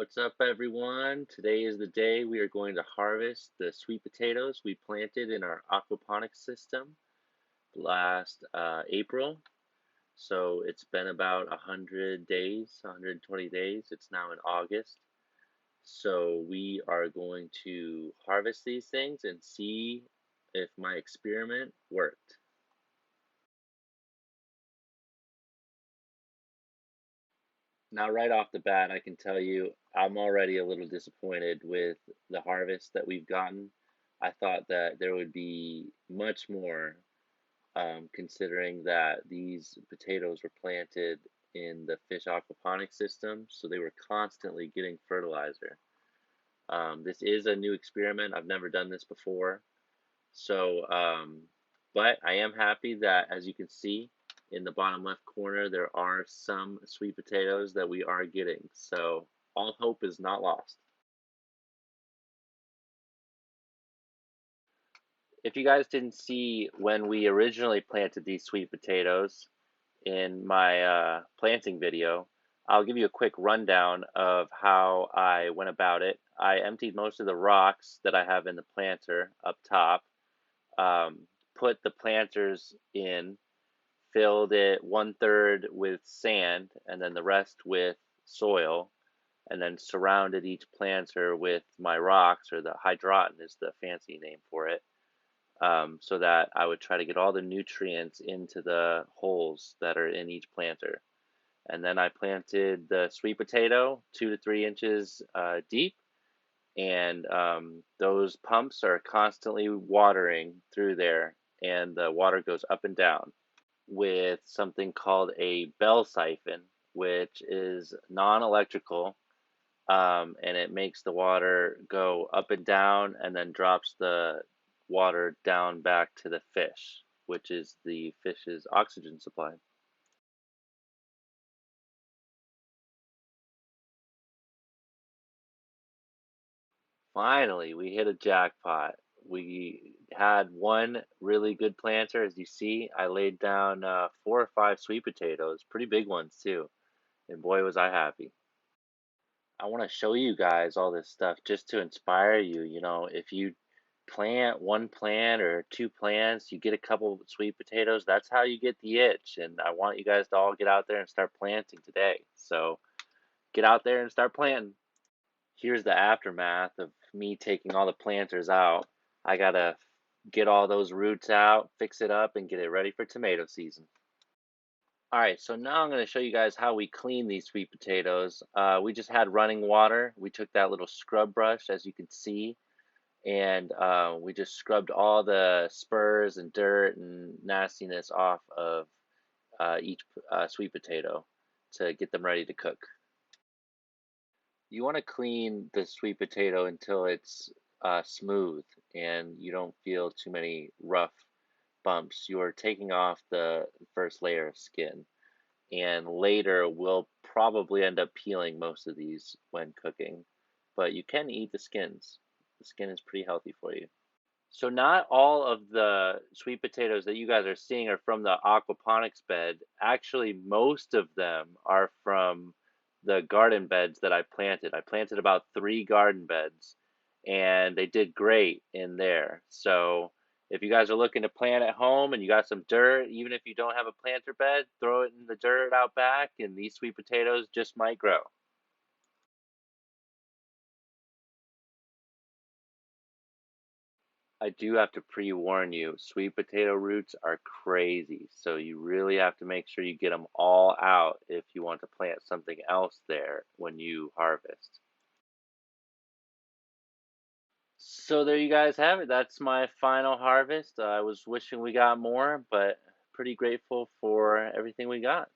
What's up, everyone? Today is the day we are going to harvest the sweet potatoes we planted in our aquaponics system last April. So it's been about 100 days, 120 days. It's now in August. So we are going to harvest these things and see if my experiment worked. Now, right off the bat, I can tell you I'm already a little disappointed with the harvest that we've gotten. I thought that there would be much more, considering that these potatoes were planted in the fish aquaponic system, so they were constantly getting fertilizer. This is a new experiment. I've never done this before. So, but I am happy that, as you can see in the bottom left corner, there are some sweet potatoes that we are getting. So all hope is not lost. If you guys didn't see when we originally planted these sweet potatoes in my planting video, I'll give you a quick rundown of how I went about it. I emptied most of the rocks that I have in the planter up top, um, put the planters in, filled it 1/3 with sand and then the rest with soil, and then surrounded each planter with my rocks, or the hydroton is the fancy name for it, so that I would try to get all the nutrients into the holes that are in each planter. And then I planted the sweet potato 2 to 3 inches deep, and those pumps are constantly watering through there, and the water goes up and down with something called a bell siphon, which is non-electrical, and it makes the water go up and down and then drops the water down back to the fish, which is the fish's oxygen supply. Finally, we hit a jackpot. We had one really good planter. As you see, I laid down 4 or 5 sweet potatoes, pretty big ones too, and boy was I happy. I want to show you guys all this stuff just to inspire you. If you plant one plant or two plants, you get a couple sweet potatoes. That's how you get the itch. And I want you guys to all get out there and start planting today. So get out there and start planting. Here's the aftermath of me taking all the planters out. I gotta get all those roots out, fix it up, and get it ready for tomato season. All right, so now I'm going to show you guys how we clean these sweet potatoes. We just had running water. We took that little scrub brush, as you can see, and we just scrubbed all the spurs and dirt and nastiness off of each sweet potato to get them ready to cook. You want to clean the sweet potato until it's smooth and you don't feel too many rough bumps. You are taking off the first layer of skin, and later we'll probably end up peeling most of these when cooking, but you can eat the skins. The skin is pretty healthy for you. So not all of the sweet potatoes that you guys are seeing are from the aquaponics bed. Actually, most of them are from the garden beds that I planted. I planted about 3 garden beds, and they did great in there. So if you guys are looking to plant at home and you got some dirt, even if you don't have a planter bed, throw it in the dirt out back, and these sweet potatoes just might grow. I do have to pre-warn you, sweet potato roots are crazy, so you really have to make sure you get them all out if you want to plant something else there when you harvest. So there you guys have it. That's my final harvest. I was wishing we got more, but pretty grateful for everything we got.